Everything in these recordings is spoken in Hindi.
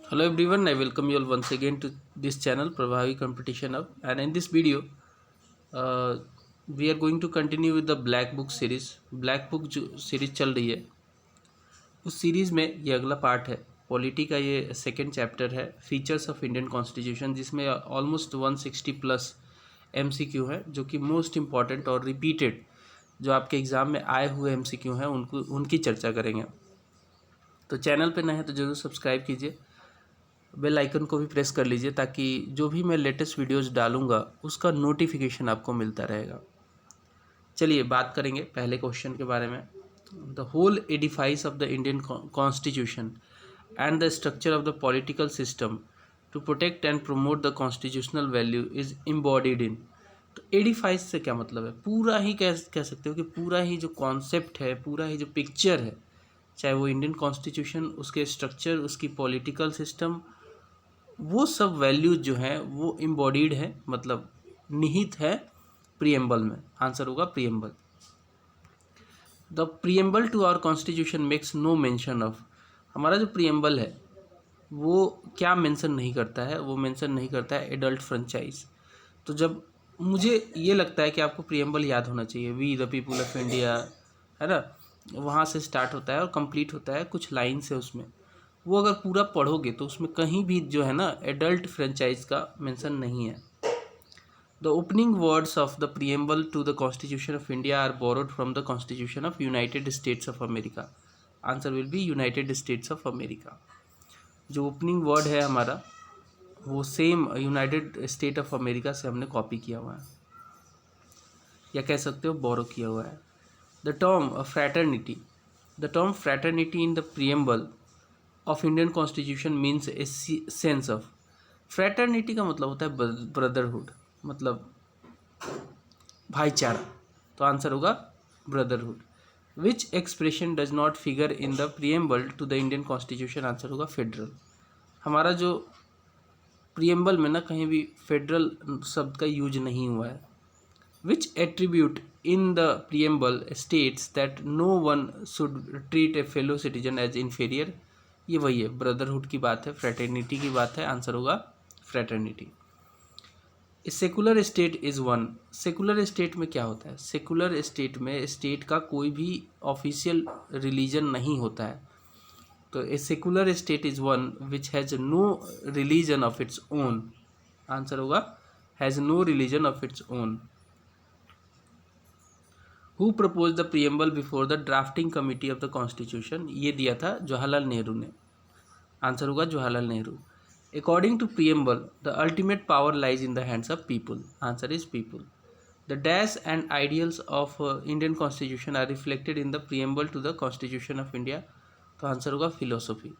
Hello everyone, I welcome you all once again to this channel Prabhavi Competition Hub, and in this video uh, we are going to continue with the Black Book series. Black Book जो सीरीज चल रही है उस सीरीज़ में ये अगला पार्ट है। पॉलिटी का ये सेकेंड चैप्टर है, फीचर्स ऑफ इंडियन कॉन्स्टिट्यूशन, जिसमें ऑलमोस्ट 160 प्लस MCQ है जो कि मोस्ट इम्पॉर्टेंट और रिपीटेड जो आपके एग्ज़ाम में आए हुए MCQ हैं उनकी चर्चा करेंगे। तो चैनल पे नए हैं तो ज़रूर सब्सक्राइब कीजिए, बेल आइकन को भी प्रेस कर लीजिए ताकि जो भी मैं लेटेस्ट वीडियोस डालूंगा उसका नोटिफिकेशन आपको मिलता रहेगा। चलिए बात करेंगे पहले क्वेश्चन के बारे में। The whole edifice of the Indian constitution and the structure of the political system to protect and promote the constitutional value is embodied in. तो एडिफाइस से क्या मतलब है? पूरा ही कह सकते हो कि पूरा ही जो कॉन्सेप्ट है, पूरा ही जो पिक्चर है, चाहे वो इंडियन कॉन्स्टिट्यूशन, उसके स्ट्रक्चर, उसकी पॉलिटिकल सिस्टम, वो सब वैल्यूज जो हैं वो इम्बॉडीड है, मतलब निहित है प्रीएम्बल में। आंसर होगा preamble. The preamble to our constitution makes no mention of. हमारा जो प्रीएम्बल है वो क्या मेंशन नहीं करता है? वो मेंशन नहीं करता है एडल्ट फ्रेंचाइज। तो जब मुझे ये लगता है कि आपको प्रीएम्बल याद होना चाहिए, we the people of India, है ना, वहाँ से स्टार्ट होता है और कंप्लीट होता है कुछ लाइन से। उसमें वो अगर पूरा पढ़ोगे तो उसमें कहीं भी जो है ना एडल्ट फ्रेंचाइज का मेंशन नहीं है। The opening words of the preamble to the constitution of India are borrowed from the constitution of United States of America. Answer will be United States of America. जो ओपनिंग वर्ड है हमारा वो same United State of America से हमने कॉपी किया हुआ है, या कह सकते हो बोरो किया हुआ है। The term fraternity, the term fraternity in the preamble of Indian constitution means a sense of. Fraternity का मतलब होता है ब्रदरहुड, मतलब भाईचारा। तो आंसर होगा brotherhood. Which expression does not figure in the preamble to the Indian constitution? Answer होगा फेडरल। हमारा जो प्रीएम्बल में ना कहीं भी फेडरल शब्द का यूज नहीं हुआ है। Which attribute in the preamble states that no one should treat a fellow citizen as inferior? ये वही है, ब्रदरहुड की बात है, फ्रेटर्निटी की बात है। आंसर होगा fraternity. Secular state is one. Secular state में क्या होता है? सेकुलर स्टेट में स्टेट का कोई भी ऑफिशियल रिलीजन नहीं होता है। तो a secular state is one which has no religion of its own. Answer होगा has no religion of its own. Who propose the preamble before the drafting committee of the constitution? ये दिया था जवाहरलाल नेहरू ने। आंसर होगा Jawaharlal Nehru. According to preamble the ultimate power lies in the hands of people. Answer is people. The dash and ideals of Indian constitution are reflected in the preamble to the constitution of India. तो आंसर होगा philosophy.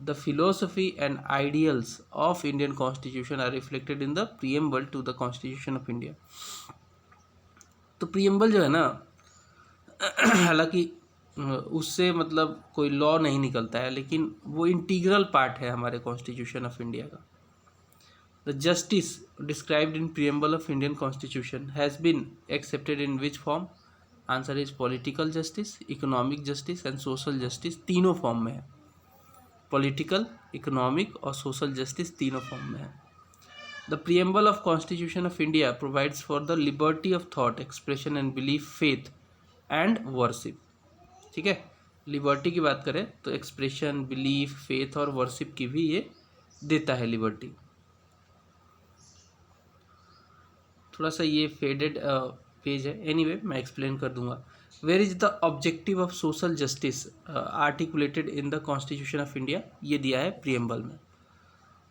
The philosophy and ideals of Indian constitution are reflected in the preamble to the constitution of India. तो प्रीएम्बल जो है ना हालांकि उससे मतलब कोई लॉ नहीं निकलता है, लेकिन वो इंटीग्रल पार्ट है हमारे कॉन्स्टिट्यूशन ऑफ इंडिया का। The justice described in preamble of Indian constitution has been accepted in which form? Answer is political justice, economic justice and social justice. तीनों फॉर्म में है, पॉलिटिकल, इकोनॉमिक और सोशल जस्टिस तीनों फॉर्म में है। The preamble of constitution of India provides for the liberty of thought, expression and belief, faith and worship. ठीक है, लिबर्टी की बात करें तो एक्सप्रेशन, बिलीफ, फेथ और वर्शिप की भी ये देता है लिबर्टी। थोड़ा सा ये फेडेड पेज है, एनीवे मैं एक्सप्लेन कर दूंगा। Where is the objective of social justice articulated in the constitution of India? ये दिया है प्रीएम्बल में।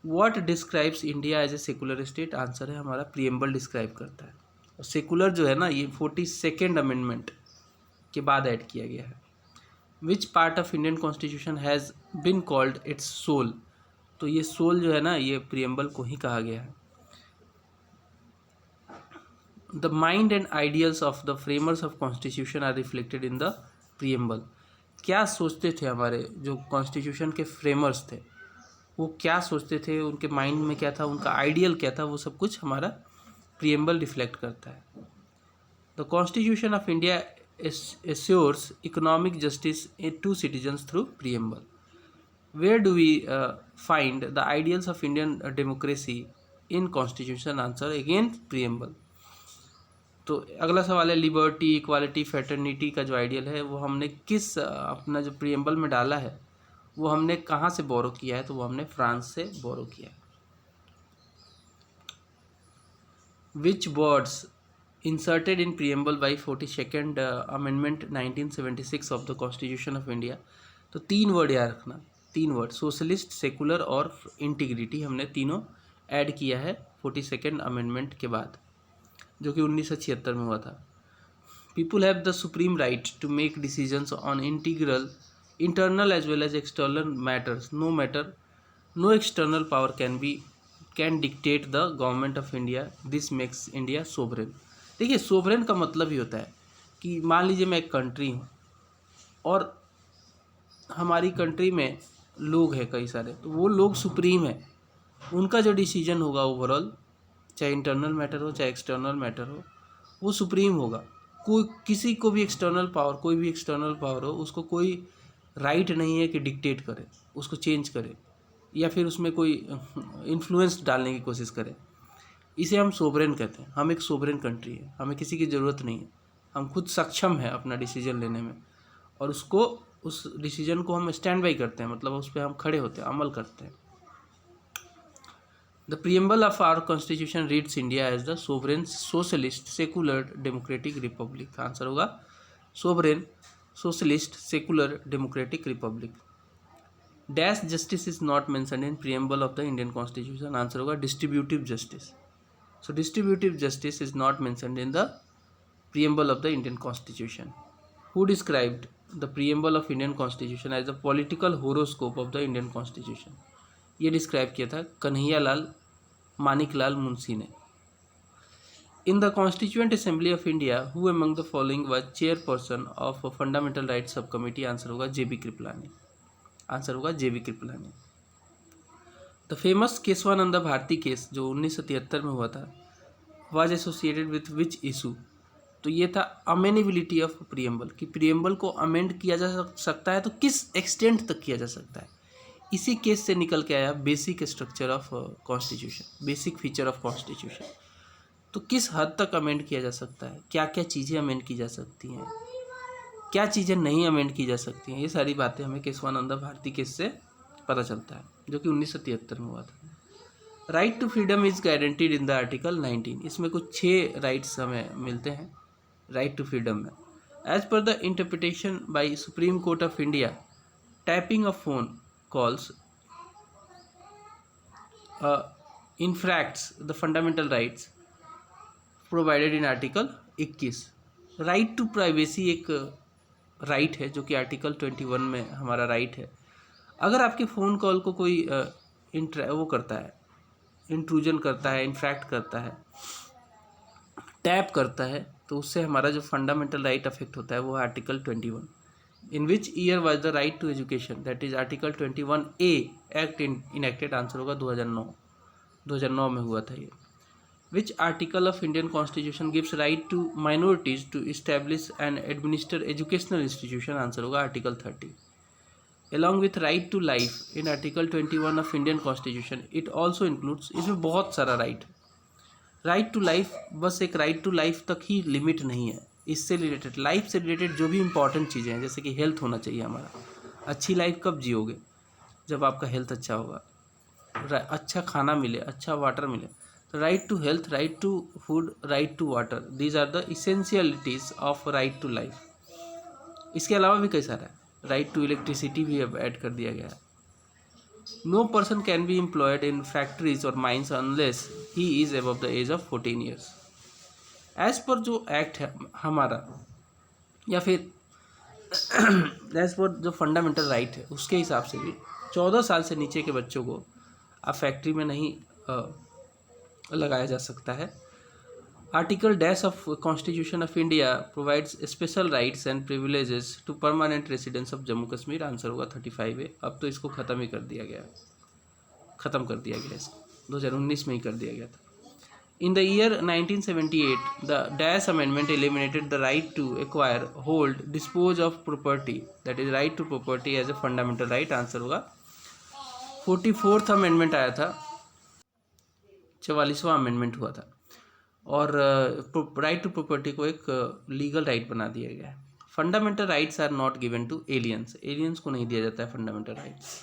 What describes India as a secular state? Answer है हमारा प्रीएम्बल डिस्क्राइब करता है। और सेकुलर जो है ना ये 42nd अमेंडमेंट के बाद ऐड किया गया है। Which part of Indian constitution has been called its soul? तो ये सोल जो है ना ये प्रीएम्बल को ही कहा गया है। The mind and ideals of the framers of constitution are reflected in the preamble. क्या सोचते थे हमारे जो कॉन्स्टिट्यूशन के फ्रेमर्स थे, वो क्या सोचते थे, उनके माइंड में क्या था, उनका आइडियल क्या था, वो सब कुछ हमारा प्रीएम्बल रिफ्लेक्ट करता है। The constitution of India assures economic justice to citizens through preamble. Where do we find the ideals of Indian democracy in constitution? Answer again preamble. तो अगला सवाल है, लिबर्टी, इक्वालिटी, फ्रेटर्निटी का जो आइडियल है वो हमने किस अपना जो प्रियम्बल में डाला है वो हमने कहाँ से बोरो किया है? तो वो हमने फ्रांस से बोरो किया है। विच words inserted in preamble by 42nd amendment 1976 of the constitution of India? तो 3 वर्ड याद रखना, 3 वर्ड, सोशलिस्ट, सेकुलर और इंटीग्रिटी, हमने तीनों ऐड किया है 42nd अमेंडमेंट के बाद, जो कि 1976 में हुआ था। People have the supreme right to make decisions on internal as well as external matters, no external power can dictate the government of India, this makes India sovereign. देखिए, सोवरेन का मतलब ही होता है कि मान लीजिए मैं एक कंट्री हूँ और हमारी कंट्री में लोग हैं कई सारे, तो वो लोग सुप्रीम है, उनका जो डिसीजन होगा ओवरऑल, चाहे इंटरनल मैटर हो चाहे एक्सटर्नल मैटर हो, वो सुप्रीम होगा। कोई किसी को भी एक्सटर्नल पावर, कोई भी एक्सटर्नल पावर हो, उसको कोई राइट नहीं है कि डिक्टेट करे, उसको चेंज करे या फिर उसमें कोई इन्फ्लुएंस डालने की कोशिश करे। इसे हम सोवरेन कहते हैं। हम एक सोवरेन कंट्री है, हमें किसी की ज़रूरत नहीं है, हम खुद सक्षम है अपना डिसीजन लेने में, और उस डिसीजन को हम स्टैंड बाई करते हैं, मतलब उस पर हम खड़े होते हैं, अमल करते हैं। The preamble of our constitution reads India as the sovereign, socialist, secular, democratic republic. Answer होगा sovereign, socialist, secular, democratic republic. Dash justice is not mentioned in preamble of the Indian constitution? Answer होगा distributive justice. So distributive justice is not mentioned in the preamble of the Indian Constitution. Who described the preamble of Indian Constitution as the political horoscope of the Indian Constitution? ये डिस्क्राइब किया था कन्हैयालाल मानिकलाल मुंशी ने। In the Constituent Assembly of India, who among the following was chairperson of a Fundamental Rights Subcommittee? Answer होगा जेबी कृपलानी। आंसर होगा J B Kripalani. The famous Kesavananda Bharati case जो 1973 में हुआ था, was associated with which issue? तो ये था अमेनेबिलिटी ऑफ प्रियम्बल, कि प्रियम्बल को अमेंड किया जा सकता है तो किस एक्सटेंट तक किया जा सकता है। इसी केस से निकल के आया basic structure of constitution, basic feature of constitution. तो किस हद तक अमेंड किया जा सकता है, क्या क्या चीज़ें अमेंड की जा सकती हैं, क्या चीज़ें नहीं अमेंड की जा सकती हैं, ये सारी बातें हमें केशवानंद भारती केस से पता चलता है, जो कि 1973 में हुआ था। Right to freedom is guaranteed in the article 19। इसमें कुछ 6 राइट्स हमें मिलते हैं राइट टू फ्रीडम में। As per the interpretation by supreme court of India, tapping of phone calls infracts the fundamental rights provided in article 21। Right to privacy एक राइट है जो कि आर्टिकल 21 में हमारा राइट है। अगर आपके फ़ोन कॉल को कोई वो करता है, इंट्रूजन करता है, इनफैक्ट करता है, टैप करता है, तो उससे हमारा जो फंडामेंटल राइट अफेक्ट होता है वो है article 21। In which year was the right to education, that is article 21A act enacted? Answer होगा 2009 में हुआ था ये। Which article of Indian constitution gives right to minorities to establish and administer educational institution? Answer होगा article 30। Along with right to life in Article 21 of Indian Constitution, it also includes, इसमें बहुत सारा राइट। राइट टू लाइफ बस एक राइट टू लाइफ तक ही लिमिट नहीं है, इससे रिलेटेड, लाइफ से रिलेटेड जो भी इंपॉर्टेंट चीज़ें हैं, जैसे कि हेल्थ होना चाहिए हमारा। अच्छी लाइफ कब जियोगे? जब आपका हेल्थ अच्छा होगा, अच्छा खाना मिले, अच्छा वाटर मिले। तो right to health, right to food, right to water, these are the essentialities of right to life. इसके अलावा भी कई सारा है। राइट टू इलेक्ट्रिसिटी भी अब ऐड कर दिया गया है। No person can be employed in factories और mines unless he is above the age of 14 years. As per जो एक्ट है हमारा, या फिर एज पर जो फंडामेंटल राइट है उसके हिसाब से भी 14 साल से नीचे के बच्चों को अब फैक्ट्री में नहीं लगाया जा सकता है। Article dash of constitution of India provides special rights and privileges to permanent residents of Jammu Kashmir? Answer होगा 35A। अब तो इसको ख़त्म ही कर दिया गया, ख़त्म कर दिया गया, इसको 2019 में ही कर दिया गया था। In the year 1978 the dash amendment eliminated the right to acquire, hold, dispose of property, that is right to property as a fundamental right? Answer होगा 44th अमेंडमेंट आया था, 44वां अमेंडमेंट हुआ था, और राइट टू प्रॉपर्टी को एक लीगल राइट बना दिया गया है। Fundamental rights are not given to aliens, aliens को नहीं दिया जाता है fundamental rights.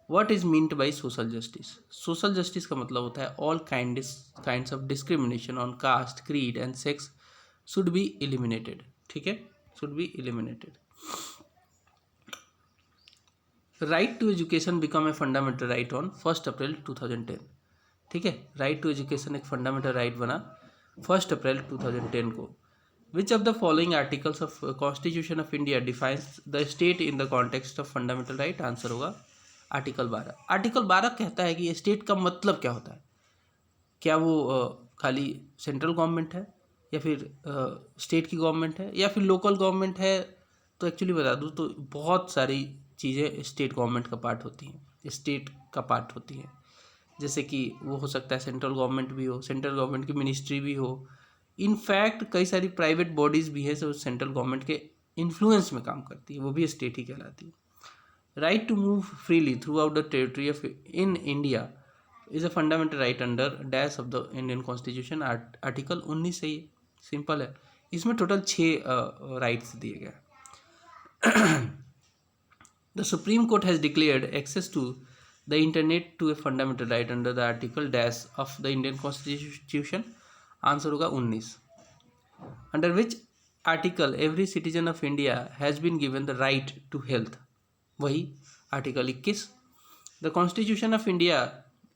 What is meant by social justice? Social justice का मतलब होता है all kinds of discrimination on caste, creed and sex should be eliminated. ठीक है, should be eliminated. Right to education become a fundamental right on 1 April 2010। ठीक है, राइट टू एजुकेशन एक फंडामेंटल राइट बना 1 अप्रैल 2010 को। Which of the following articles of constitution of India defines the state in the context of fundamental right? Answer होगा आर्टिकल 12। आर्टिकल 12 कहता है कि स्टेट का मतलब क्या होता है। क्या वो खाली सेंट्रल गवर्नमेंट है, या फिर स्टेट की गवर्नमेंट है, या फिर लोकल गवर्नमेंट है? तो एक्चुअली बता दूँ तो बहुत सारी चीज़ें स्टेट गवर्नमेंट का पार्ट होती हैं, स्टेट का पार्ट होती हैं। जैसे कि वो हो सकता है सेंट्रल गवर्नमेंट भी हो, सेंट्रल गवर्नमेंट की मिनिस्ट्री भी हो, इनफैक्ट कई सारी प्राइवेट बॉडीज़ भी है जो सेंट्रल गवर्नमेंट के इन्फ्लुएंस में काम करती है, वो भी स्टेट ही कहलाती है। Right to move freely throughout the territory of in India is a fundamental right under dash of the Indian constitution. Article 19 से ही सिंपल है, इसमें टोटल 6 राइट्स दिए गए। The Supreme Court has declared access to the internet to a fundamental right under the article dash of the Indian Constitution. Answer होगा 19। Under which article every citizen of India has been given the right to health? वही article 21। The Constitution of India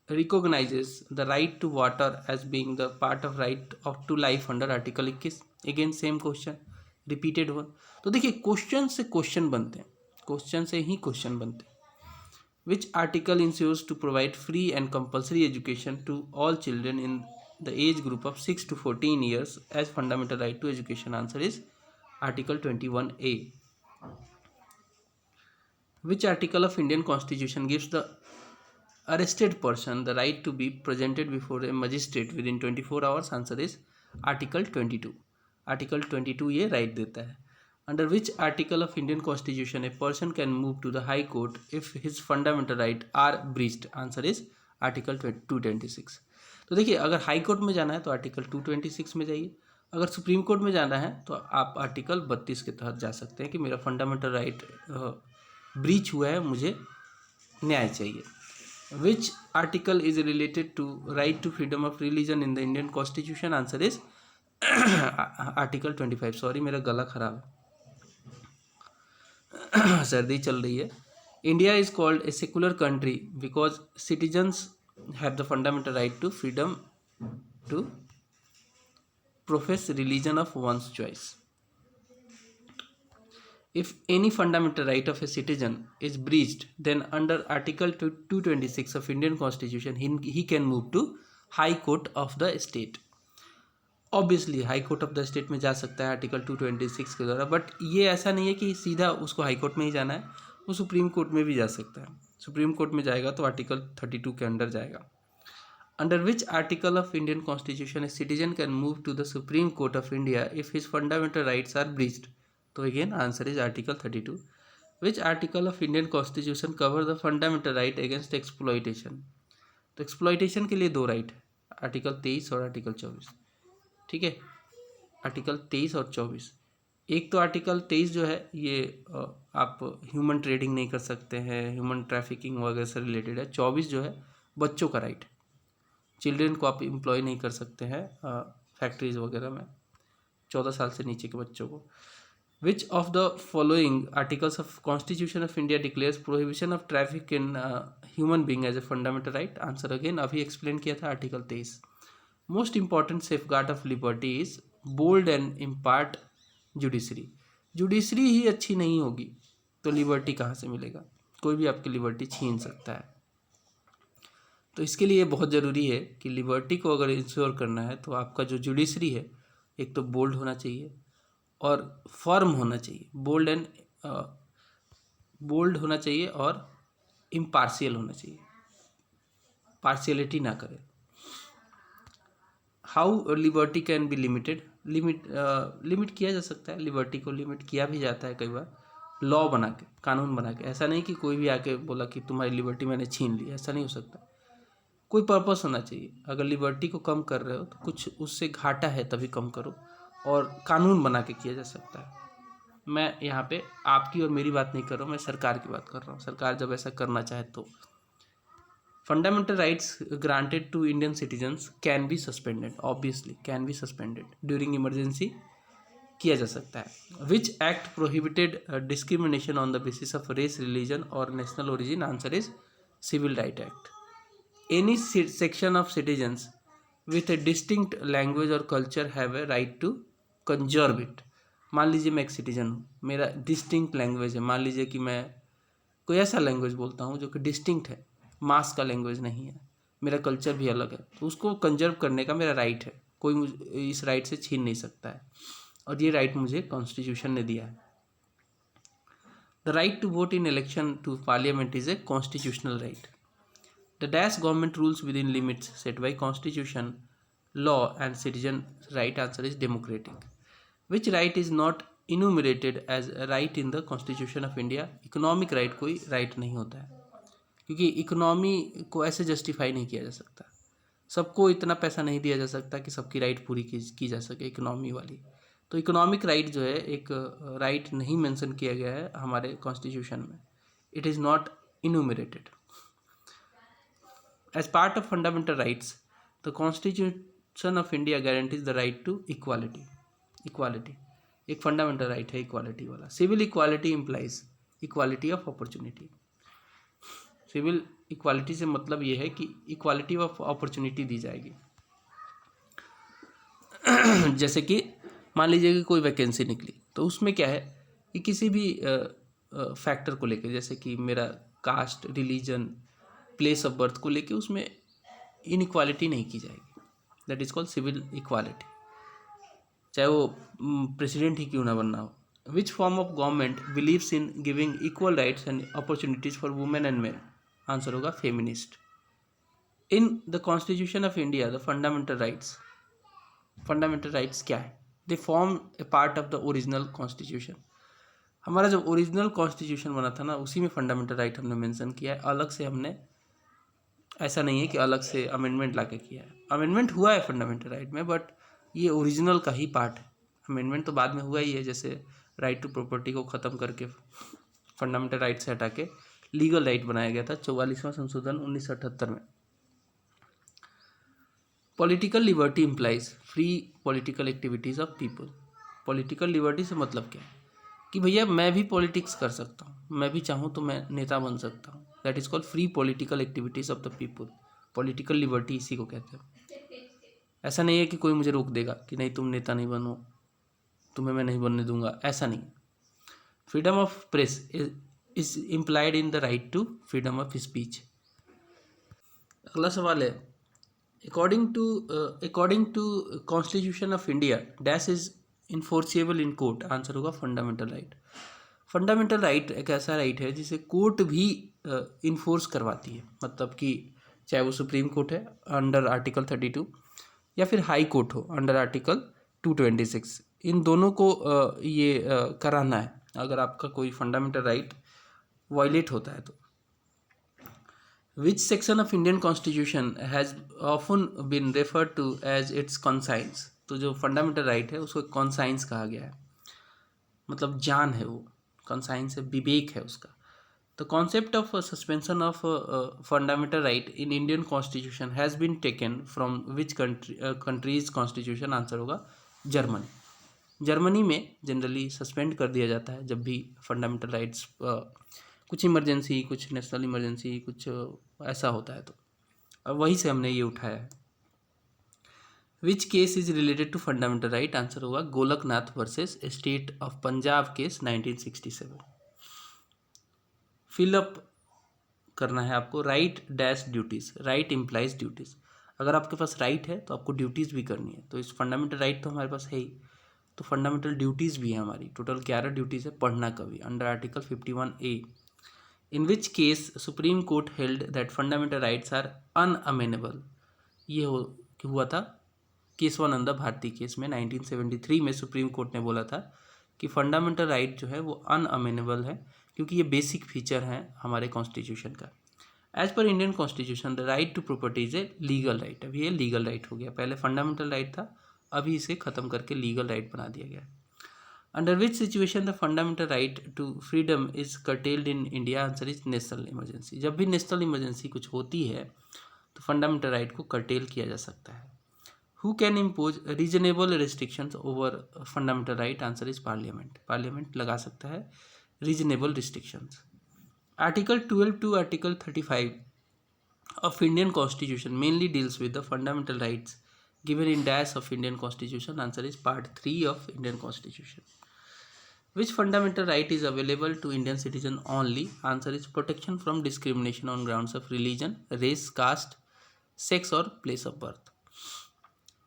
recognizes the right to water as being the part of right of to life under article 21। Again same question, repeated one। तो देखिए क्वेश्चन से क्वेश्चन बनते हैं, क्वेश्चन से ही क्वेश्चन बनते हैं। Which article ensures to provide free and compulsory education to all children in the age group of 6 to 14 years as fundamental right to education? Answer is article 21A। Which article of Indian constitution gives the arrested person the right to be presented before a magistrate within 24 hours? Answer is article 22। Article 22 ये राइट देता है। Under which article of Indian Constitution a person can move to the High Court if his fundamental right are breached? Answer is article 226। तो देखिए अगर हाई कोर्ट में जाना है तो आर्टिकल 226 में जाइए, अगर सुप्रीम कोर्ट में जाना है तो आप आर्टिकल 32 के तहत जा सकते हैं कि मेरा फंडामेंटल राइट ब्रीच हुआ है, मुझे न्याय चाहिए। Which article is related to right to freedom of religion in the Indian constitution? Answer is article 25। Sorry मेरा गला खराब है, सर्दी चल रही है। India is called a secular country because citizens have the fundamental right to freedom to profess religion of one's choice. If any fundamental right of a citizen is breached then under article 226 of Indian constitution he can move to high court of the state. Obviously high court of the state में जा सकता है आर्टिकल 226 के द्वारा, बट ये ऐसा नहीं है कि सीधा उसको हाई कोर्ट में ही जाना है, वो सुप्रीम कोर्ट में भी जा सकता है। सुप्रीम कोर्ट में जाएगा तो आर्टिकल 32 के अंडर जाएगा। Under which article of Indian constitution a citizen can move to the supreme court of India if his fundamental rights are breached? तो again answer is article 32। Which article of Indian constitution cover the fundamental right against exploitation? तो एक्सप्लॉयटेशन के लिए 2 राइट है, आर्टिकल 23 और आर्टिकल 24। ठीक है, आर्टिकल 23 और 24। एक तो आर्टिकल 23 जो है ये आप ह्यूमन ट्रेडिंग नहीं कर सकते हैं, ह्यूमन ट्रैफिकिंग वगैरह से रिलेटेड है। 24 जो है बच्चों का राइट, चिल्ड्रेन को आप एम्प्लॉय नहीं कर सकते हैं फैक्ट्रीज वगैरह में, 14 साल से नीचे के बच्चों को। Which of the following articles of constitution of India declares prohibition of traffic in human being as a fundamental right? Answer again अभी एक्सप्लेन किया था, article 23। Most important safeguard of liberty is bold and impart judiciary. Judiciary ही अच्छी नहीं होगी तो लिबर्टी कहाँ से मिलेगा? कोई भी आपकी लिबर्टी छीन सकता है। तो इसके लिए बहुत ज़रूरी है कि लिबर्टी को अगर इंश्योर करना है तो आपका जो जुडिशरी है एक तो बोल्ड होना चाहिए और फर्म होना चाहिए, बोल्ड होना चाहिए और इम्पार्शियल होना चाहिए, पार्शियलिटी ना करे। How liberty can be limited? Limit किया जा सकता है, लिबर्टी को लिमिट किया भी जाता है कई बार। लॉ बना के, कानून बना के। ऐसा नहीं कि कोई भी आके बोला कि तुम्हारी लिबर्टी मैंने छीन ली, ऐसा नहीं हो सकता। कोई पर्पस होना चाहिए। अगर लिबर्टी को कम कर रहे हो तो कुछ उससे घाटा है, तभी कम करो, और कानून बना के किया जा सकता है। मैं यहाँ पे आपकी और मेरी बात नहीं कर रहा हूँ, मैं सरकार की बात कर रहा हूँ। सरकार जब ऐसा करना चाहे तो। Fundamental rights granted to Indian citizens can be suspended, obviously can be suspended during emergency, किया जा सकता है। Which act prohibited discrimination on the basis of race, religion और national origin? Answer is civil right act. Any section of citizens with a distinct language और culture have a right to conserve it. मान लीजिए मैं एक सिटीजन हूँ, मेरा डिस्टिंक्ट लैंग्वेज है। मान लीजिए कि मैं कोई ऐसा लैंग्वेज बोलता हूँ जो कि डिस्टिंक्ट है, मास का लैंग्वेज नहीं है, मेरा कल्चर भी अलग है, तो उसको कंजर्व करने का मेरा राइट है। कोई मुझे इस राइट से छीन नहीं सकता है, और ये राइट मुझे कॉन्स्टिट्यूशन ने दिया है। The right to vote in election to parliament is a constitutional right. The dash government rules within limits set by constitution, law and citizen right? Answer is democratic. Which right is not enumerated as right in the constitution of India? Economic right कोई राइट नहीं होता है, क्योंकि इकोनॉमी को ऐसे जस्टिफाई नहीं किया जा सकता। सबको इतना पैसा नहीं दिया जा सकता कि सबकी राइट पूरी की जा सके इकोनॉमी वाली। तो इकोनॉमिक राइट जो है, एक राइट नहीं मेंशन किया गया है हमारे कॉन्स्टिट्यूशन में। It is not enumerated as part of fundamental rights. The constitution of India guarantees the right to equality. Equality एक फंडामेंटल राइट है, इक्वालिटी वाला। Civil equality implies equality of opportunity. Civil equality से मतलब ये है कि इक्वालिटी ऑफ अपॉर्चुनिटी दी जाएगी। जैसे कि मान लीजिए कि कोई वैकेंसी निकली, तो उसमें क्या है कि किसी भी फैक्टर को लेके, जैसे कि मेरा caste, religion, place of birth को लेके उसमें इनइक्वालिटी नहीं की जाएगी। That is called civil equality, चाहे वो प्रेसिडेंट ही क्यों ना बनना हो। Which form of government believes in giving equal rights and opportunities for women and men? Answer होगा feminist. In the constitution of India the fundamental rights क्या है? They form a part of the original constitution. हमारा जो ओरिजिनल कॉन्स्टिट्यूशन बना था ना, उसी में फंडामेंटल राइट हमने मेंशन किया है। अलग से हमने, ऐसा नहीं है कि अलग से अमेंडमेंट ला के किया है। अमेंडमेंट हुआ है फंडामेंटल राइट में, बट ये ओरिजिनल का ही पार्ट है। अमेंडमेंट तो बाद में हुआ ही है, जैसे राइट टू प्रॉपर्टी को ख़त्म करके फंडामेंटल राइट से हटा के लीगल राइट बनाया गया था 44वां संशोधन 1978 में। Political liberty implies free political activities of people. Political liberty से मतलब क्या है कि भैया मैं भी पॉलिटिक्स कर सकता हूँ, मैं भी चाहूँ तो मैं नेता बन सकता हूँ। That is called free political activities of the people. Political liberty इसी को कहते हैं। ऐसा नहीं है कि कोई मुझे रोक देगा कि नहीं तुम नेता नहीं बनो, तुम्हें मैं नहीं बनने दूंगा, ऐसा नहीं। Freedom of press is implied in the right to freedom of speech. अगला सवाल है, according to constitution of India dash is enforceable in court? Answer होगा फंडामेंटल राइट। फंडामेंटल राइट एक ऐसा राइट है जिसे कोर्ट भी इन्फोर्स करवाती है। मतलब कि चाहे वो सुप्रीम कोर्ट है अंडर आर्टिकल 32, या फिर हाई कोर्ट हो अंडर आर्टिकल 226, इन दोनों को ये कराना है अगर आपका कोई फंडामेंटल राइट वायलेट होता है तो। Which section of Indian constitution has often been referred to as its conscience? तो जो फंडामेंटल राइट है उसको कॉन्साइंस कहा गया है, मतलब जान है वो। कॉन्साइंस है, विवेक है उसका। The concept of suspension of fundamental right in Indian constitution has been taken from which countries constitution? Answer होगा जर्मनी। जर्मनी में जनरली सस्पेंड कर दिया जाता है जब भी फंडामेंटल राइट्स कुछ इमरजेंसी, कुछ नेशनल इमरजेंसी, कुछ ऐसा होता है। तो अब वहीं से हमने ये उठाया है। Which case is related to fundamental right? Answer होगा Golaknath versus state of Punjab case 1967। Fill up करना है आपको। Right dash duties. Right implies duties. अगर आपके पास राइट है तो आपको ड्यूटीज़ भी करनी है। तो इस फंडामेंटल राइट तो हमारे पास है ही, तो फंडामेंटल ड्यूटीज़ भी है हमारी। टोटल 11 ड्यूटीज़ है। पढ़ना कभी under article 51A। In which case supreme court held that fundamental rights are unamenable? ये हुआ था केशवानंदा भारती केस में 1973 में सुप्रीम कोर्ट ने बोला था कि फंडामेंटल राइट जो है वो अनअमेनेबल है, क्योंकि ये बेसिक फीचर हैं हमारे कॉन्स्टिट्यूशन का। As per Indian constitution the right to property is a legal right. अभी ये लीगल राइट हो गया, पहले फंडामेंटल राइट था, अभी इसे ख़त्म करके लीगल राइट बना दिया गया। Under which situation the fundamental right to freedom is curtailed in India? Answer is national emergency. जब भी नेशनल इमरजेंसी कुछ होती है तो फंडामेंटल राइट को कर्टेल किया जा सकता है। Who can impose reasonable restrictions over fundamental right? Answer is parliament. Parliament लगा सकता है reasonable restrictions. Article 12 to article 35 of Indian Constitution mainly deals with the fundamental rights given in dash of Indian Constitution. Answer is part 3 of Indian Constitution. Which fundamental right is available to Indian citizen only? Answer is protection from discrimination on grounds of religion, race, caste, sex or place of birth.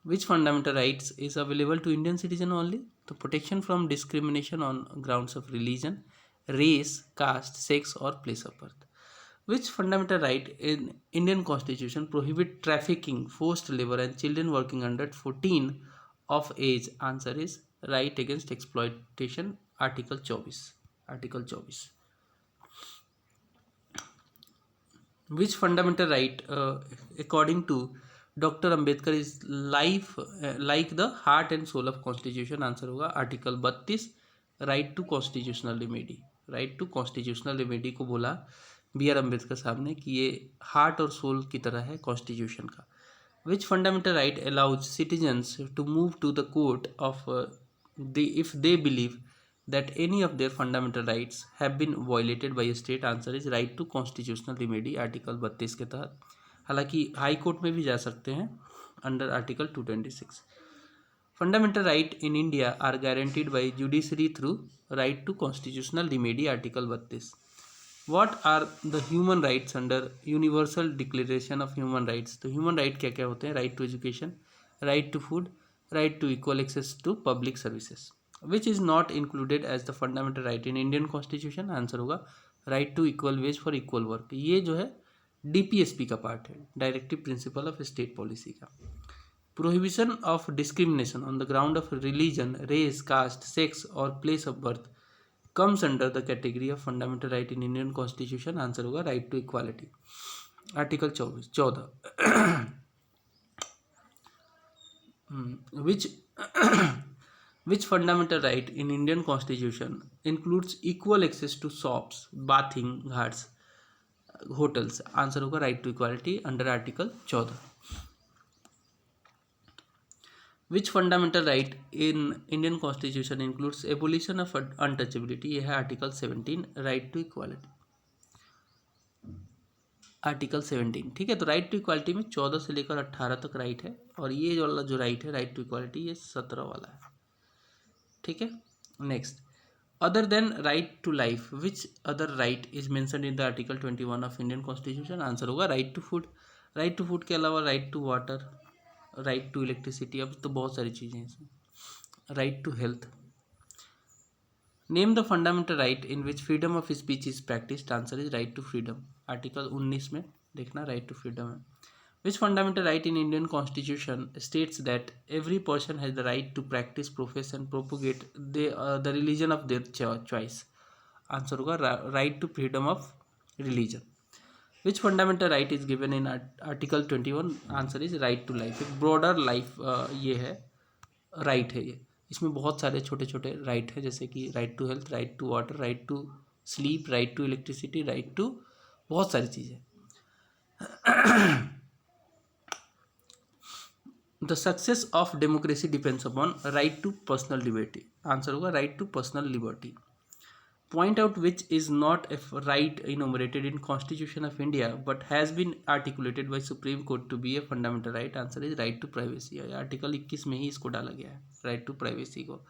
Which fundamental rights is available to Indian citizen only? The protection from discrimination on grounds of religion, race, caste, sex or place of birth. Which fundamental right in Indian Constitution prohibit trafficking, forced labor and children working under 14 of age? Answer is right against exploitation, article 24। Article 24। Which fundamental right according to doctor Ambedkar is life like the heart and soul of constitution? Answer होगा article 32, right to constitutional remedy. Right to constitutional remedy को बोला बी आर अम्बेडकर साहब ने कि ये हार्ट और सोल की तरह है कॉन्स्टिट्यूशन का। Which fundamental right allows citizens to move to the court of if they believe that any of their fundamental rights have been violated by a state? Answer is right to constitutional remedy, article 32 के तहत। हालांकि हाई कोर्ट में भी जा सकते हैं under article 226। Fundamental right in India are guaranteed by judiciary through right to constitutional remedy, article 32। What are the human rights under universal declaration of human rights? तो ह्यूमन राइट क्या क्या होते हैं? Right to education, right to food, right to equal access to public services. Which is not included as the fundamental right in Indian Constitution? Answer होगा right to equal wage for equal work। ये जो है DPSP का पार्ट है, directive principle of state policy का। Prohibition of discrimination on the ground of religion, race, caste, sex और place of birth comes under the category of fundamental right in Indian constitution? Answer होगा right to equality, article 14। which fundamental right in Indian Constitution includes equal access to shops, bathing, ghats, hotels? Answer होगा right to equality under article 14। Which fundamental right in Indian Constitution includes abolition of untouchability? यह है article 17, right to equality, article 17। ठीक है, तो राइट टू इक्वालिटी में 14 से लेकर 18 तक राइट है, और ये वाला जो राइट है राइट टू इक्वालिटी ये 17 वाला है। ठीक है, next, other than right to life which other right is mentioned in the article 21 of Indian constitution? Answer होगा right to food. Right to food के अलावा right to water, right to electricity, अब तो बहुत सारी चीज़ें हैं इसमें। Right to health. Name the fundamental right in which freedom of speech is practised? Answer is right to freedom, article 19 में देखना राइट टू फ्रीडम है। Which fundamental right in Indian constitution states that every person has the right to practise, profess and propagate the religion of their choice? Answer होगा right to freedom of religion. Which fundamental right is given in article 21? Answer is right to life. एक ब्रॉडर लाइफ ये है राइट है, ये इसमें बहुत सारे छोटे छोटे राइट है, जैसे कि right to health, right to water, right to sleep, right to electricity, right to बहुत सारी चीज़ें। The success of democracy depends upon right to personal liberty? Answer होगा right to personal liberty. Point out which is not a right enumerated in constitution of India but has been articulated by supreme court to be a fundamental right? Answer is right to privacy. Article 21 में ही इसको डाला गया है, राइट टू प्राइवेसी को।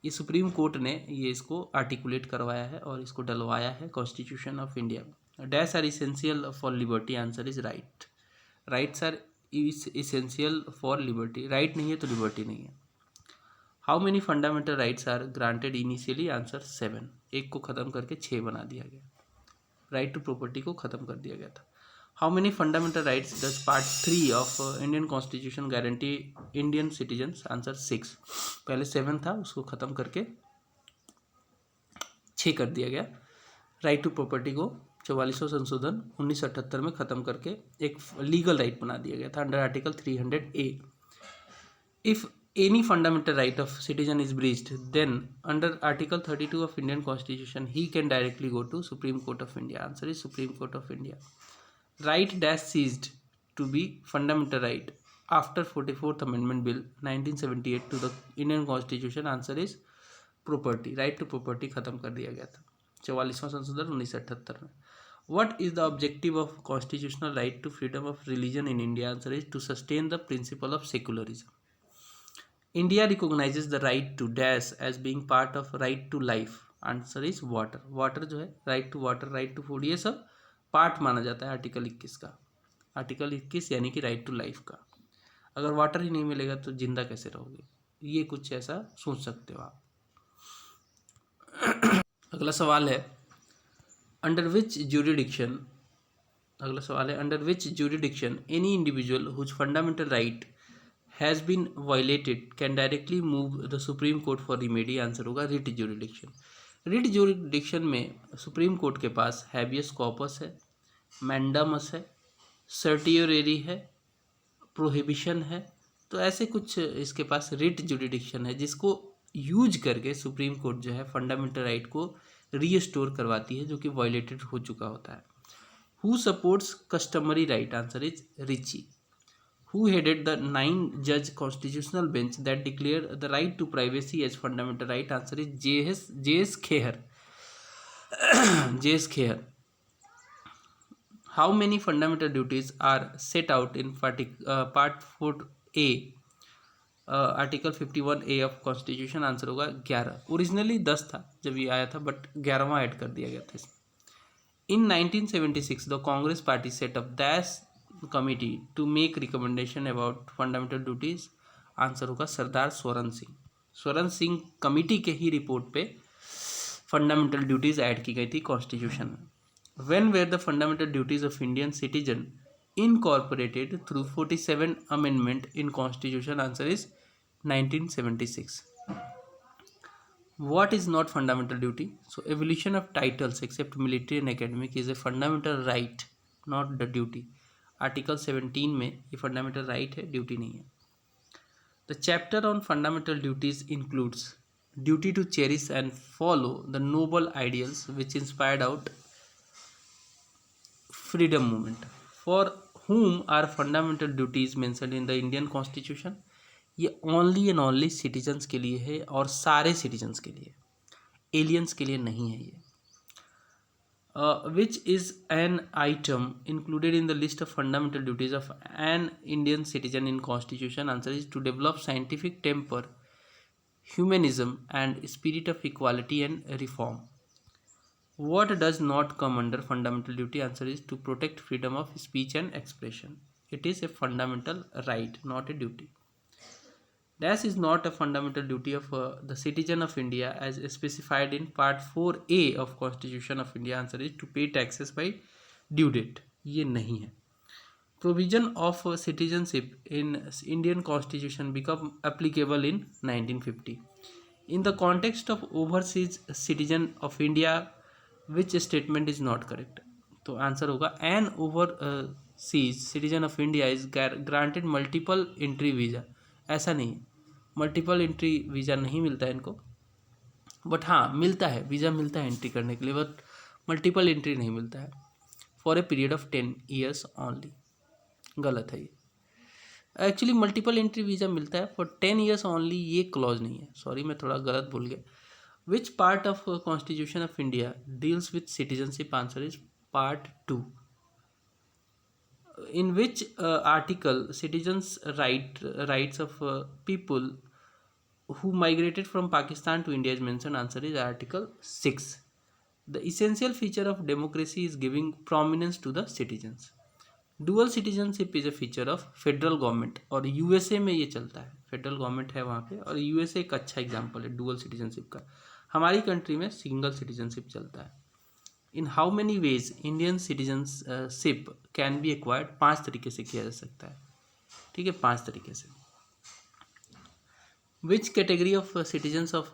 ये सुप्रीम कोर्ट ने ये इसको आर्टिकुलेट करवाया है और इसको डलवाया है कॉन्स्टिट्यूशन ऑफ इंडिया में। Dash are essential for liberty? Answer is right. Rights are essential for liberty, right नहीं है तो लिबर्टी नहीं है। How many fundamental rights are granted initially? Answer 7, एक को ख़त्म करके 6 बना दिया गया। राइट टू प्रॉपर्टी को ख़त्म कर दिया गया था। How many fundamental rights does part 3 of Indian constitution guarantee Indian citizens? Answer 6, पहले 7 था उसको ख़त्म करके 6 कर दिया गया। राइट टू प्रॉपर्टी को 44वां संशोधन 1978 में ख़त्म करके एक लीगल राइट बना दिया गया था under article 300A। If any fundamental right of citizen is breached, then under Article 32 of Indian Constitution, he can directly go to Supreme Court of India. Answer is Supreme Court of India. Right dash ceased to be fundamental right after 44th Amendment Bill 1978 to the Indian Constitution. Answer is property. Right to property खत्म कर दिया गया था 44वां संशोधन 1978 में। What is the objective of constitutional right to freedom of religion in India? Answer is to sustain the principle of secularism. India recognizes the right to dash as being part of right to life. Answer is water. Water जो है right to water, right to food, ये सब पार्ट माना जाता है आर्टिकल 21 का। आर्टिकल 21 यानी कि राइट टू लाइफ का। अगर वाटर ही नहीं मिलेगा तो जिंदा कैसे रहोगे, ये कुछ ऐसा सोच सकते हो आप। अगला सवाल है अंडर विच ज्यूरिडिक्शन, अगला सवाल है under which jurisdiction any individual whose fundamental right has been violated can directly move the supreme court for remedy. Answer होगा रिट ज्यूरिडिक्शन। रिट ज्यूरिडिक्शन में सुप्रीम कोर्ट के पास हैबियस कॉर्पस है, मैंडामस है, सर्टियोरेरी है, प्रोहिबिशन है। तो ऐसे कुछ इसके पास रिट ज्यूरिडिक्शन है जिसको यूज करके सुप्रीम कोर्ट जो है फंडामेंटल राइट को रीस्टोर करवाती है जो कि वायलेटेड हो चुका होता है। Who supports customary right? Answer is Ritchie. Who headed the 9-judge constitutional bench that declared the right to privacy as fundamental right? Answer is J.S. Kheir. J.S. Kheir. How many fundamental duties are set out in Part 4A, Article 51A of Constitution? Answer होगा 11। ओरिजिनली 10 था जब ये आया था, बट 11वां ऐड कर दिया गया था इसमें। In 1976, the Congress Party set up DAS committee to make recommendation about fundamental duties. Answer होगा सरदार स्वरण सिंह। स्वरण सिंह कमिटी के ही रिपोर्ट पे फंडामेंटल ड्यूटीज ऐड की गई थी कॉन्स्टिट्यूशन में। When were the fundamental duties of Indian citizen incorporated through 47 amendment in constitution? Answer is 1976। What is not fundamental duty? So evolution of titles except military and academic is a fundamental right, not the duty. Article 17 में ये fundamental right है, duty नहीं है। The chapter on fundamental duties includes duty to cherish and follow the noble ideals which inspired out freedom movement. For whom are fundamental duties mentioned in the Indian Constitution? ये ओनली एंड ओनली सिटीजन्स के लिए है और सारे सिटीजन्स के लिए, एलियंस के लिए नहीं है ये। Which is an item included in the list of fundamental duties of an Indian citizen in constitution? Answer is to develop scientific temper, humanism and spirit of equality and reform. What does not come under fundamental duty? Answer is to protect freedom of speech and expression. It is a fundamental right, not a duty. Dash is not a fundamental duty of the citizen of India as specified in Part 4A of Constitution of India. Answer is to pay taxes by due date. ये नहीं है। Provision of citizenship in Indian Constitution become applicable in 1950. In the context of overseas citizen of India, which statement is not correct? तो आंसर होगा an overseas citizen of India is granted multiple entry visa. ऐसा नहीं है, मल्टीपल एंट्री वीज़ा नहीं मिलता है इनको, बट हाँ मिलता है, वीज़ा मिलता है एंट्री करने के लिए, बट मल्टीपल एंट्री नहीं मिलता है। For a period of 10 years only. गलत है ये, एक्चुअली मल्टीपल एंट्री वीज़ा मिलता है फॉर 10 years ओनली, ये क्लॉज नहीं है। सॉरी मैं थोड़ा गलत भूल गया। विच part of constitution of India deals with citizenship? Answer is Part 2. In which article citizens rights of people who migrated from Pakistan to India is mentioned? Answer is Article 6. The essential feature of democracy is giving prominence to the citizens. Dual citizenship is a feature of federal government और USA में ये चलता है, फेडरल गवर्नमेंट है वहाँ पे, और USA एक अच्छा एग्जाम्पल है डुअल सिटीजनशिप का। हमारी कंट्री में सिंगल सिटीजनशिप चलता है। In how many ways Indian citizenship can be acquired? 5 तरीके से किया जा सकता है, ठीक है, 5 तरीके से। Which category of citizens of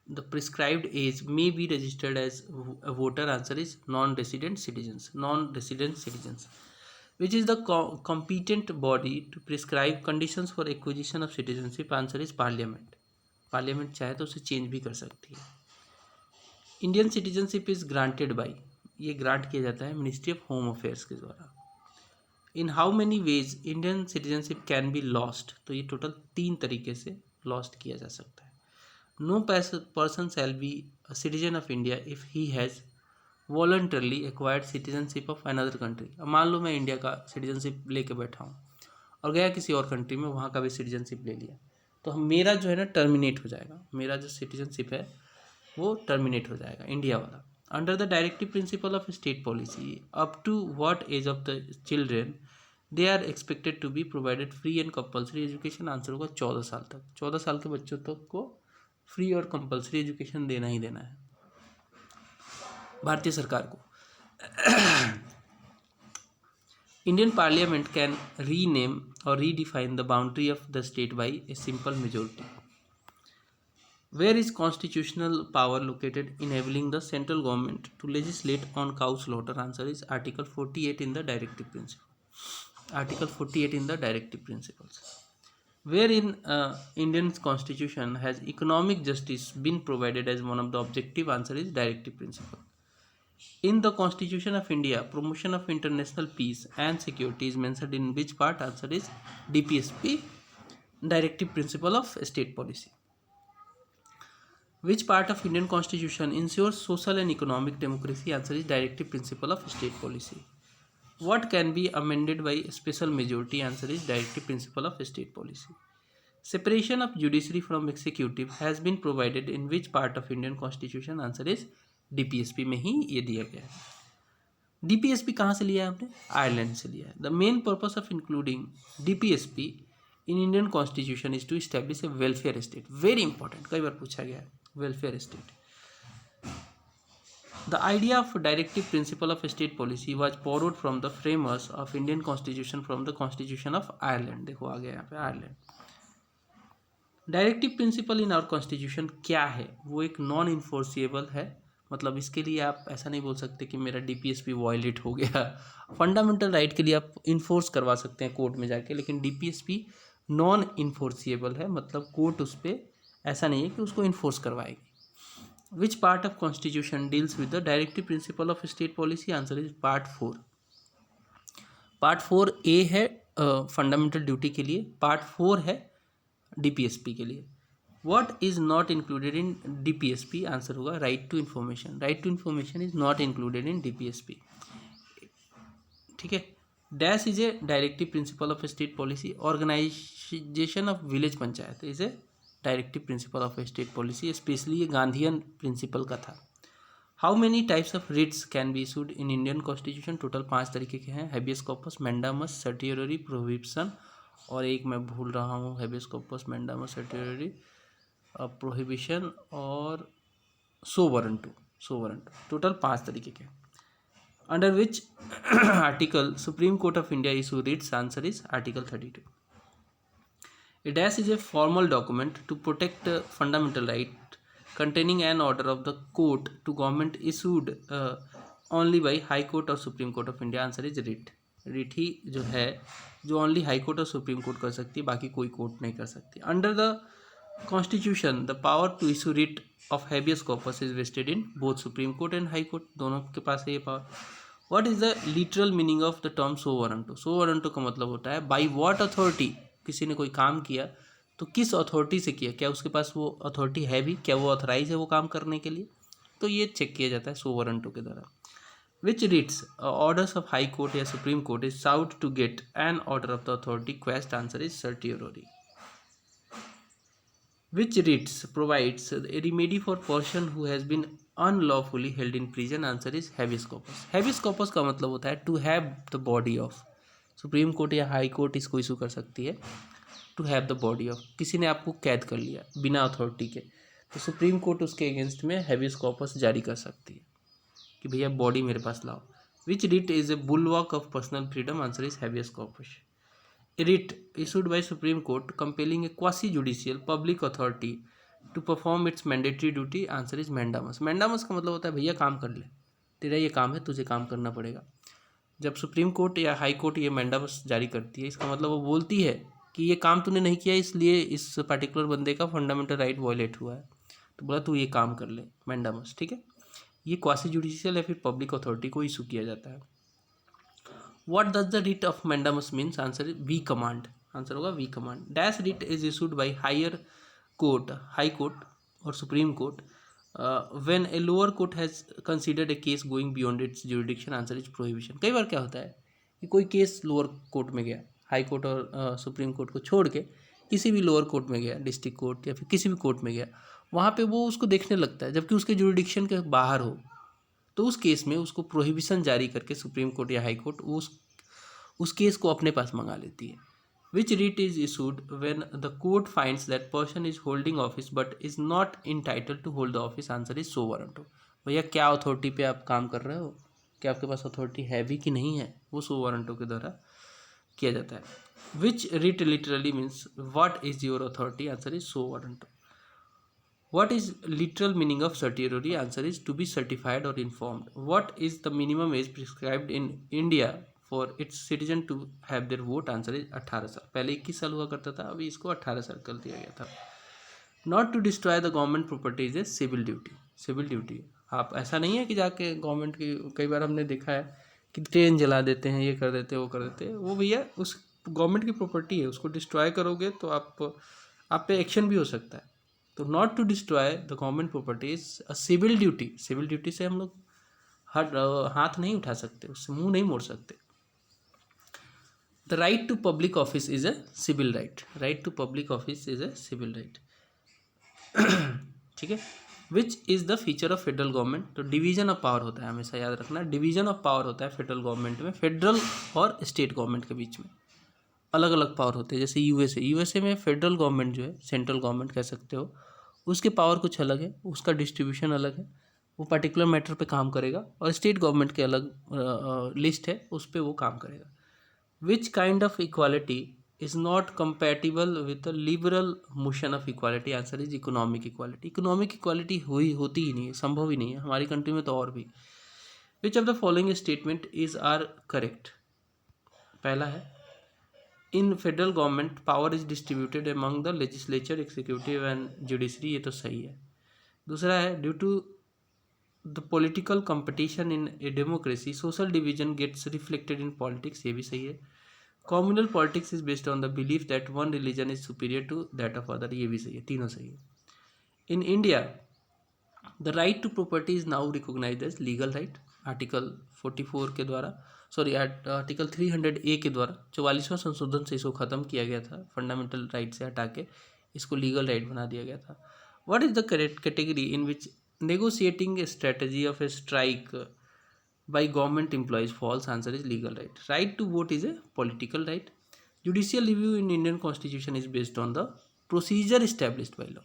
the prescribed age may be registered as a voter? Answer is non-resident citizens. Non-resident citizens. Which is the competent body to prescribe conditions for acquisition of citizenship? Answer is parliament. Parliament चाहे तो उसे चेंज भी कर सकती है. Indian citizenship is granted by, ये ग्रांट किया जाता है मिनिस्ट्री ऑफ होम अफेयर्स के द्वारा. In how many ways Indian citizenship can be lost? तो ये टोटल 3 तरीके से लॉस्ट किया जा सकता है. No person shall be a citizen of India if he has voluntarily acquired citizenship of another country. अब मान लो मैं इंडिया का सिटीजनशिप लेके बैठा हूँ और गया किसी और कंट्री में, वहाँ का भी सिटीजनशिप ले लिया, तो मेरा जो है ना टर्मिनेट हो जाएगा. मेरा जो सिटीजनशिप है वो टर्मिनेट हो जाएगा इंडिया वाला. Under the directive principle of state policy, up to what age of the children they are expected to be provided free and compulsory education? Answer होगा 14 साल तक. 14 साल के बच्चों तक को फ्री और कंपल्सरी एजुकेशन देना ही देना है भारतीय सरकार को. इंडियन पार्लियामेंट कैन रीनेम और redefine the boundary of the state by a simple majority. Where is constitutional power located enabling the central government to legislate on cow slaughter? Answer is article 48 in the directive principle. Article 48 in the directive principles. Where in Indian constitution has economic justice been provided as one of the objective? Answer is directive principle. In the constitution of India, promotion of international peace and security is mentioned in which part? Answer is DPSP, directive principle of state policy. Which part of Indian constitution ensures social and economic democracy? Answer is directive principle of state policy. What can be amended by special majority? Answer is directive principle of state policy. Separation of judiciary from executive has been provided in which part of Indian constitution? Answer is DPSP में ही ये दिया गया है. DPSP कहाँ से लिया है हमने? आयरलैंड से लिया है. The main purpose of including DPSP in Indian constitution is to establish a welfare state. Very important, कई बार पूछा गया है welfare state. The idea of directive principle of state policy was borrowed from the framers of Indian constitution from the constitution of Ireland. देखो आ गया यहाँ पे Ireland. Directive principle in our constitution क्या है? वो एक नॉन इन्फोर्सिएबल है. मतलब इसके लिए आप ऐसा नहीं बोल सकते कि मेरा DPSP वायलेट हो गया. फंडामेंटल राइट के लिए आप इन्फोर्स करवा सकते हैं कोर्ट में जाके, लेकिन DPSP नॉन इन्फोर्सिएबल है. मतलब कोर्ट उस पर ऐसा नहीं है कि उसको इन्फोर्स करवाएगी. Which part of constitution deals with the directive principle of state policy? Answer is part 4. Part 4A है फंडामेंटल ड्यूटी के लिए, part 4 है DPSP के लिए. What is not included in DPSP? Answer होगा right to information. Right to information is not included in DPSP. ठीक है. Dash is a directive principle of state policy. Organisation of village panchayat is a directive principle of state policy. Specially ये गांधीयन प्रिंसिपल का था. How many types of writs can be issued in Indian constitution? Total 5 तरीके के हैं. Habeas corpus, mandamus, certiorari, prohibition, और एक मैं भूल रहा हूँ. Habeas corpus, mandamus, certiorari, prohibition और सो वारंटू. टोटल 5 तरीके के. Under which article supreme court of India issue Ritz? Answer is article 32. A dash is a formal document to protect fundamental right containing an order of the court to government issued only by High Court or Supreme Court of India. Answer is writ. Writ ही जो है जो only High Court और Supreme Court कर सकती है, बाकी कोई कोर्ट नहीं कर सकती. Under the Constitution, the power to issue writ of habeas corpus is vested in both Supreme Court and High Court. दोनों के पास है ये power. What is the literal meaning of the term so warranto? So warranto का मतलब होता है by what authority. किसी ने कोई काम किया तो किस अथॉरिटी से किया, क्या उसके पास वो अथॉरिटी है भी, क्या वो ऑथराइज है वो काम करने के लिए, तो ये चेक किया जाता है सो वारंटो के द्वारा. Which writs orders of high court या supreme court is sought to get an order of the authority quest? Answer is certiorari. Which writs provides a remedy for person who has been unlawfully held in prison? Answer is habeas corpus. Habeas corpus का मतलब होता है to have the body of. Supreme court या हाई कोर्ट इसको इशू कर सकती है. To have the body of, किसी ने आपको कैद कर लिया बिना अथॉरिटी के, तो सुप्रीम कोर्ट उसके अगेंस्ट में हैबियस कॉर्पस जारी कर सकती है कि भैया बॉडी मेरे पास लाओ. Which writ is a bulwark of personal freedom? Answer is habeas corpus. A writ issued by Supreme Court compelling a quasi-judicial public authority to perform its mandatory duty, answer is mandamus. Mandamus का मतलब होता है भैया काम कर ले, तेरा ये काम है, तुझे काम करना पड़ेगा। जब सुप्रीम कोर्ट या हाई कोर्ट ये मैंडामस जारी करती है, इसका मतलब वो बोलती है कि ये काम तूने नहीं किया, इसलिए इस पर्टिकुलर बंदे का फंडामेंटल राइट वायलेट हुआ है, तो बोला तू ये काम कर ले, मैंडामस। ठीक है, ये क्वासी जुडिशियल या फिर पब्लिक अथॉरिटी को इशू किया जाता है। What does the writ of mandamus means, answer is we command, answer होगा we command. Dash writ is issued by higher court, high court और supreme court when a lower court has considered a case going beyond its jurisdiction, answer is prohibition. कई बार क्या होता है कि कोई केस लोअर कोर्ट में गया, हाई कोर्ट और सुप्रीम कोर्ट को छोड़ के किसी भी लोअर कोर्ट में गया, डिस्ट्रिक्ट कोर्ट या फिर किसी भी कोर्ट में गया, वहाँ पे वो उसको देखने लगता है जबकि उसके जुरिडिक्शन के बाहर हो, तो उस केस में उसको प्रोहिबिशन जारी करके सुप्रीम कोर्ट या हाई कोर्ट उस केस को अपने पास मंगा लेती है। Which writ is issued when the court finds that person is holding office but is not entitled to hold the office, answer is quo warranto. भैया क्या अथॉरिटी पे आप काम कर रहे हो, क्या आपके पास अथॉरिटी है भी कि नहीं है, वो सो वारंटो के द्वारा किया जाता है। Which writ literally means what is your authority, answer is quo warranto. What is literal meaning of certiorari? Answer is to be certified or informed. What is the minimum age prescribed in India for its citizen to have their vote? Answer is 18 साल। पहले 21 साल हुआ करता था, अभी इसको 18 साल कर दिया गया था। Not to destroy the government property is a civil duty. Civil duty, आप ऐसा नहीं है कि जाके गवर्नमेंट की, कई बार हमने देखा है कि ट्रेन जला देते हैं, ये कर देते हैं, वो कर देते हैं, वो भैया उस गवर्नमेंट की प्रॉपर्टी है, उसको डिस्ट्रॉय करोगे तो आप पे एक्शन भी हो सकता है। तो not to destroy the government property is a civil duty. Civil duty से हम लोग हाथ नहीं उठा सकते, उससे मुंह नहीं मोड़ सकते। The right to public office is a civil right, right to public office is a civil right. ठीक है, which is the feature of federal government, तो डिवीजन ऑफ पावर होता है, हमेशा याद रखना, डिवीजन ऑफ पावर होता है फेडरल गवर्नमेंट में, फेडरल और स्टेट गवर्नमेंट के बीच में अलग अलग पावर होते हैं। जैसे यूएसए में फेडरल गवर्नमेंट जो है, सेंट्रल गवर्नमेंट कह सकते हो, उसके पावर कुछ अलग है, उसका डिस्ट्रीब्यूशन अलग है, वो पर्टिकुलर मैटर पे काम करेगा, और स्टेट गवर्नमेंट के अलग लिस्ट है, उस पर वो काम करेगा। Which kind of equality is not compatible with the liberal motion of equality, answer is economic equality. Economic equality होती ही नहीं है, संभव ही नहीं है, हमारी कंट्री में तो और भी। Which of the following statement is are correct, पहला है in federal government power is distributed among the legislature, executive and judiciary, ये तो सही है। दूसरा है due to the political competition in a democracy social division gets reflected in politics, ये भी सही है। Communal politics is based on the belief that one religion is superior to that of other, ये भी सही है, तीनों सही है। In India the right to property is now recognise as legal right, article 44 के द्वारा, सॉरी आर्टिकल 300A के द्वारा 44वां संशोधन से इसको ख़त्म किया गया था, फंडामेंटल राइट से हटा के इसको लीगल राइट बना दिया गया था। What is the correct category in which negotiating strategy of a strike by government employees falls, answer is legal right. Right to vote is a political right. Judicial review in Indian constitution is based on the procedure established by law.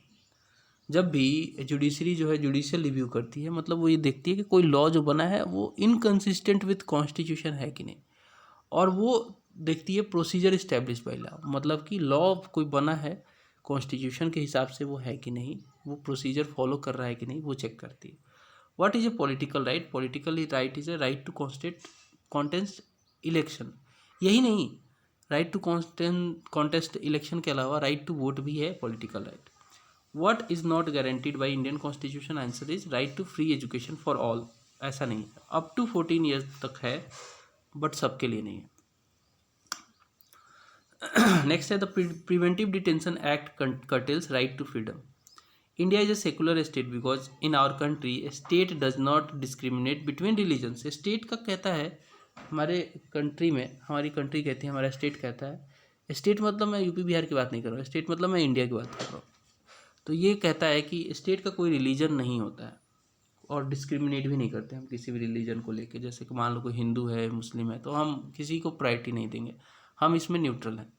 जब भी जुडिशरी जो है जुडिशियल रिव्यू करती है, मतलब वो ये देखती है कि कोई लॉ जो बना है वो इनकन्सिस्टेंट विथ कॉन्स्टिट्यूशन है कि नहीं, और वो देखती है प्रोसीजर इस्टेब्लिश बाय लॉ, मतलब कि लॉ कोई बना है कॉन्स्टिट्यूशन के हिसाब से वो है कि नहीं, वो प्रोसीजर फॉलो कर रहा है कि नहीं, वो चेक करती है। What is a political right? Political right is a right to contest election. यही नहीं, राइट टू कॉन्टेस्ट इलेक्शन के अलावा राइट टू वोट भी है political right. What is not guaranteed by Indian Constitution? Answer is right to free education for all। ऐसा नहीं है, अप टू 14 ईयर्स तक है, बट सबके लिए नहीं है। नेक्स्ट है the preventive detention act curtails right to freedom। India is a secular state because in our country a state does not discriminate between religions। State का कहता है, हमारे कंट्री में, हमारी कंट्री कहती है, हमारा स्टेट कहता है, स्टेट मतलब मैं यूपी बिहार की बात नहीं कर रहा हूँ, स्टेट मतलब मैं इंडिया की बात कर रहा हूँ। तो ये कहता है कि स्टेट का कोई रिलीजन नहीं होता है, और डिस्क्रिमिनेट भी नहीं करते हम किसी भी रिलीजन को लेके। जैसे कि मान लो कोई हिंदू है, मुस्लिम है, तो हम किसी को प्रायोरिटी नहीं देंगे, हम इसमें न्यूट्रल हैं।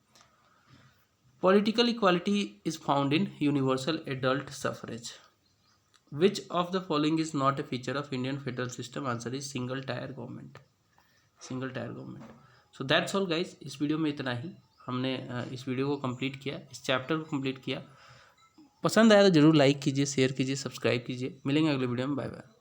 Political equality is found in universal adult suffrage. Which of the following is not A feature of Indian federal system? Answer is single tyre government, single tyre government. So that's all guys, इस वीडियो में इतना ही। हमने इस वीडियो को कंप्लीट किया, इस चैप्टर को कंप्लीट किया। पसंद आया तो ज़रूर लाइक कीजिए, शेयर कीजिए, सब्सक्राइब कीजिए। मिलेंगे अगले वीडियो में। Bye bye.